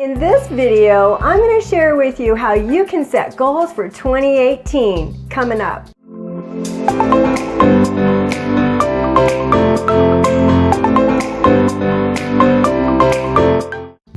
In this video, I'm going to share with you how you can set goals for 2018 coming up.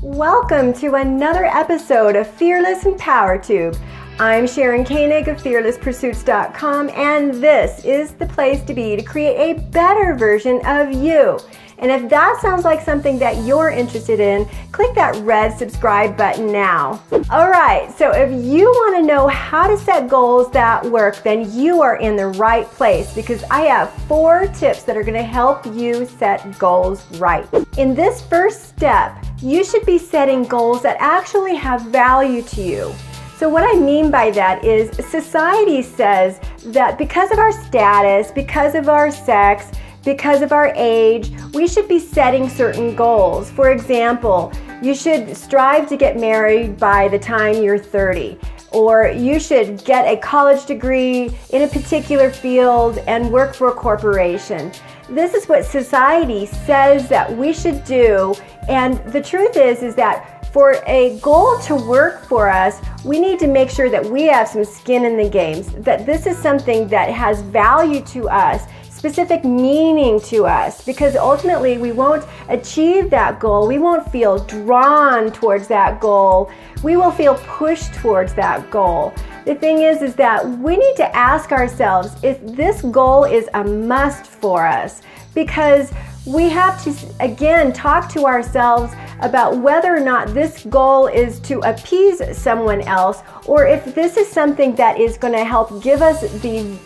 Welcome to another episode of Fearless and Power Tube. I'm Sharon Koenig of fearlesspursuits.com, and this is the place to be to create a better version of you. And if that sounds like something that you're interested in, click that red subscribe button now. All right, so if you want to know how to set goals that work, then you are in the right place, because I have 4 tips that are going to help you set goals right. In this first step, you should be setting goals that actually have value to you. So what I mean by that is society says that because of our status, because of our sex, because of our age, we should be setting certain goals. For example, you should strive to get married by the time you're 30, or you should get a college degree in a particular field and work for a corporation. This is what society says that we should do, and the truth is that for a goal to work for us, we need to make sure that we have some skin in the game, that this is something that has value to us, specific meaning to us, because ultimately we won't achieve that goal. We won't feel drawn towards that goal. We will feel pushed towards that goal. The thing is that we need to ask ourselves if this goal is a must for us, because we have to, again, talk to ourselves about whether or not this goal is to appease someone else, or if this is something that is going to help give us the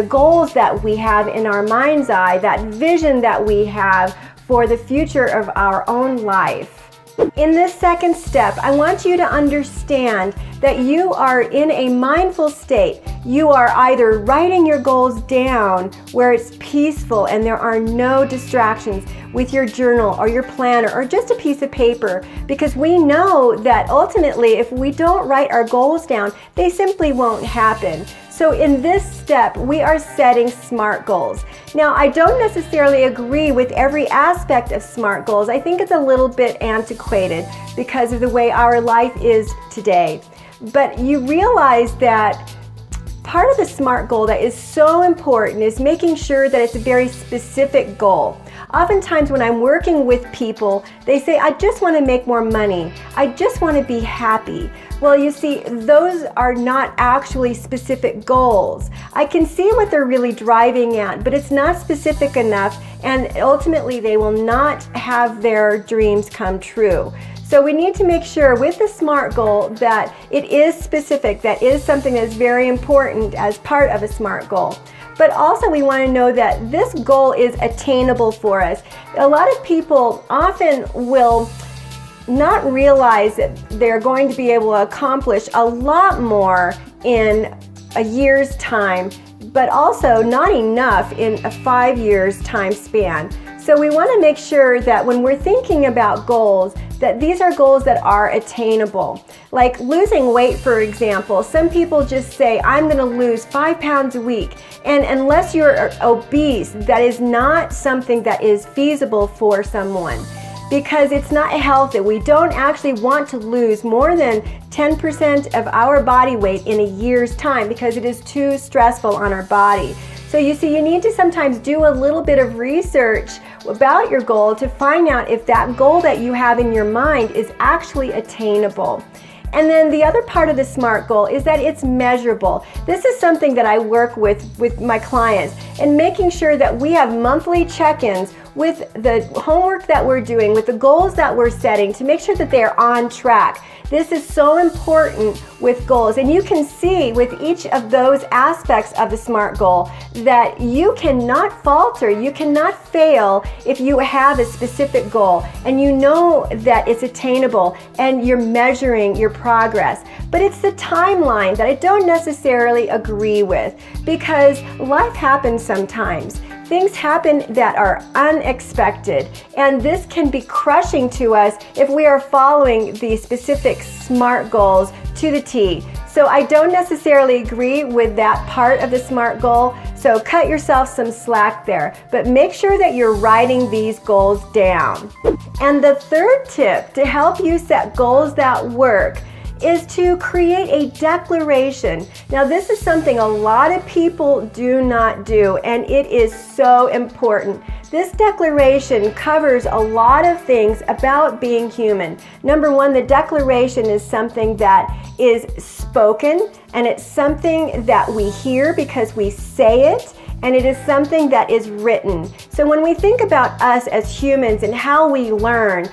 goals that we have in our mind's eye, that vision that we have for the future of our own life. In this second step, I want you to understand that you are in a mindful state. You are either writing your goals down where it's peaceful and there are no distractions with your journal or your planner or just a piece of paper, because we know that ultimately if we don't write our goals down, they simply won't happen. So in this step, we are setting SMART goals. Now, I don't necessarily agree with every aspect of SMART goals. I think it's a little bit antiquated because of the way our life is today. But you realize that part of the SMART goal that is so important is making sure that it's a very specific goal. Oftentimes when I'm working with people, they say, I just want to make more money. I just want to be happy. Well, you see, those are not actually specific goals. I can see what they're really driving at, but it's not specific enough, and ultimately they will not have their dreams come true. So we need to make sure with the SMART goal that it is specific, that is something that's very important as part of a SMART goal. But also we want to know that this goal is attainable for us. A lot of people often will not realize that they're going to be able to accomplish a lot more in a year's time, but also not enough in a 5 years time span. So we want to make sure that when we're thinking about goals, that these are goals that are attainable. Like losing weight, for example. Some people just say, I'm going to lose 5 pounds a week. And unless you're obese, that is not something that is feasible for someone, because it's not healthy. We don't actually want to lose more than 10% of our body weight in a year's time, because it is too stressful on our body. So you see, you need to sometimes do a little bit of research about your goal to find out if that goal that you have in your mind is actually attainable. And then the other part of the SMART goal is that it's measurable. This is something that I work with my clients, and making sure that we have monthly check-ins with the homework that we're doing, with the goals that we're setting, to make sure that they are on track. This is so important with goals, and you can see with each of those aspects of the SMART goal that you cannot falter, you cannot fail if you have a specific goal and you know that it's attainable and you're measuring your progress. But it's the timeline that I don't necessarily agree with, because life happens sometimes. Things happen that are unexpected, and this can be crushing to us if we are following the specific SMART goals to the T. So I don't necessarily agree with that part of the SMART goal, So cut yourself some slack there, but make sure that you're writing these goals down. And the third tip to help you set goals that work is to create a declaration. Now, this is something a lot of people do not do, and it is so important. This declaration covers a lot of things about being human. Number one, the declaration is something that is spoken, and it's something that we hear because we say it, and it is something that is written. So when we think about us as humans and how we learn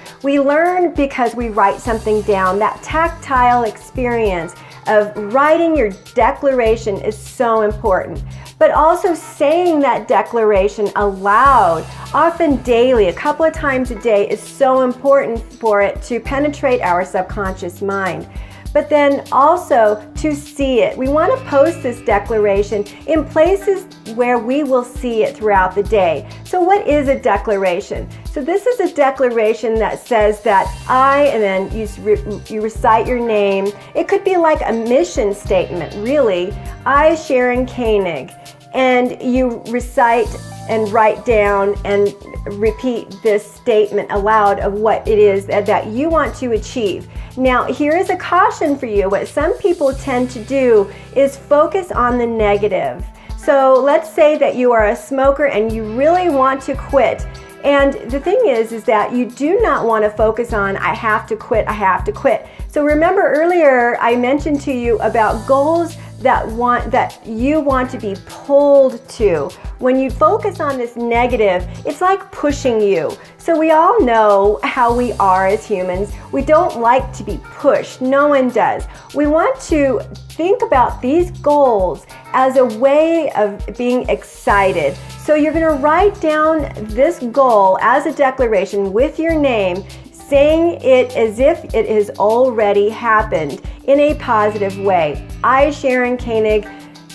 because we write something down. That tactile experience of writing your declaration is so important. But also saying that declaration aloud, often daily, a couple of times a day, is so important for it to penetrate our subconscious mind. But then also to see it. We want to post this declaration in places where we will see it throughout the day. So what is a declaration? So this is a declaration that says that I, and then you recite your name. It could be like a mission statement, really. I, Sharon Koenig. And you recite and write down and repeat this statement aloud of what it is that you want to achieve. Now, here is a caution for you. What some people tend to do is focus on the negative. So let's say that you are a smoker and you really want to quit. And the thing is that you do not want to focus on, I have to quit, I have to quit. So remember earlier I mentioned to you about goals that you want to be pulled to. When you focus on this negative, it's like pushing you. So we all know how we are as humans. We don't like to be pushed. No one does. We want to think about these goals as a way of being excited. So you're going to write down this goal as a declaration with your name, saying it as if it has already happened in a positive way. I, Sharon Koenig,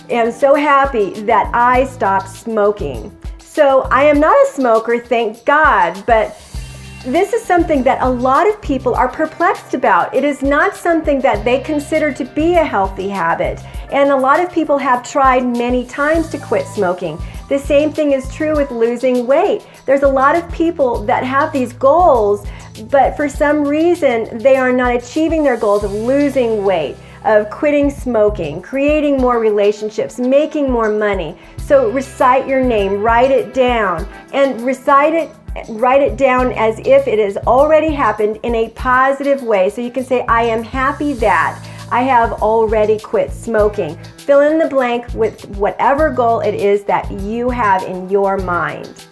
am so happy that I stopped smoking. So I am not a smoker, thank God, but this is something that a lot of people are perplexed about. It is not something that they consider to be a healthy habit. And a lot of people have tried many times to quit smoking. The same thing is true with losing weight. There's a lot of people that have these goals, but for some reason they are not achieving their goals of losing weight, of quitting smoking, creating more relationships, making more money. So recite your name, write it down, and write it down as if it has already happened in a positive way. So you can say, I am happy that I have already quit smoking. Fill in the blank with whatever goal it is that you have in your mind.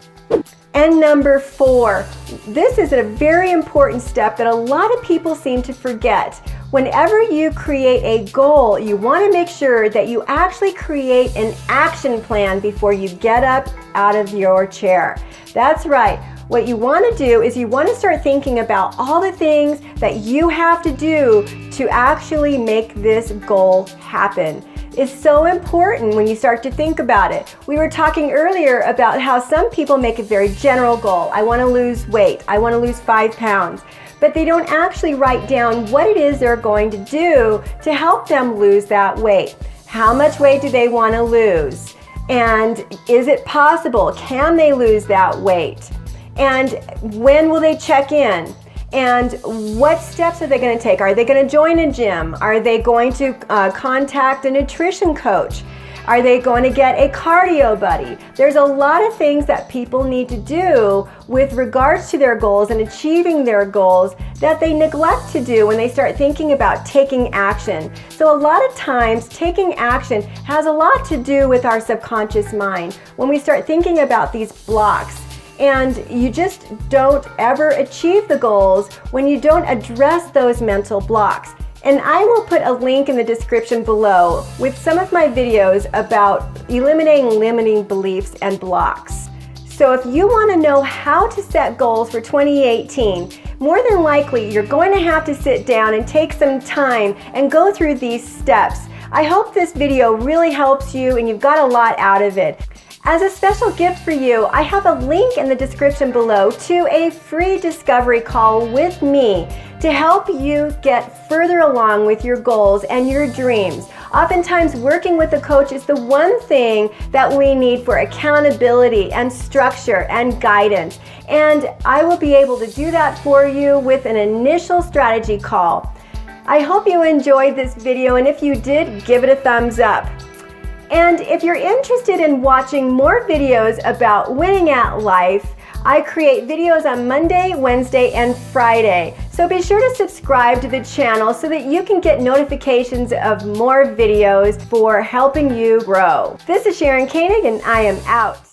And number 4, this is a very important step that a lot of people seem to forget. Whenever you create a goal, you want to make sure that you actually create an action plan before you get up out of your chair. That's right. What you want to do is you want to start thinking about all the things that you have to do to actually make this goal happen. It's so important when you start to think about it. We were talking earlier about how some people make a very general goal. I want to lose weight. I want to lose 5 pounds. But they don't actually write down what it is they're going to do to help them lose that weight. How much weight do they want to lose? And is it possible? Can they lose that weight? And when will they check in? And what steps are they going to take? Are they going to join a gym? Are they going to contact a nutrition coach? Are they going to get a cardio buddy? There's a lot of things that people need to do with regards to their goals and achieving their goals that they neglect to do when they start thinking about taking action. So a lot of times taking action has a lot to do with our subconscious mind. When we start thinking about these blocks, and you just don't ever achieve the goals when you don't address those mental blocks. And I will put a link in the description below with some of my videos about eliminating limiting beliefs and blocks. So if you want to know how to set goals for 2018, more than likely you're going to have to sit down and take some time and go through these steps. I hope this video really helps you and you've got a lot out of it. As a special gift for you, I have a link in the description below to a free discovery call with me to help you get further along with your goals and your dreams. Oftentimes, working with a coach is the one thing that we need for accountability and structure and guidance. And I will be able to do that for you with an initial strategy call. I hope you enjoyed this video, and if you did, give it a thumbs up. And if you're interested in watching more videos about winning at life, I create videos on Monday, Wednesday, and Friday. So be sure to subscribe to the channel so that you can get notifications of more videos for helping you grow. This is Sharon Koenig, and I am out.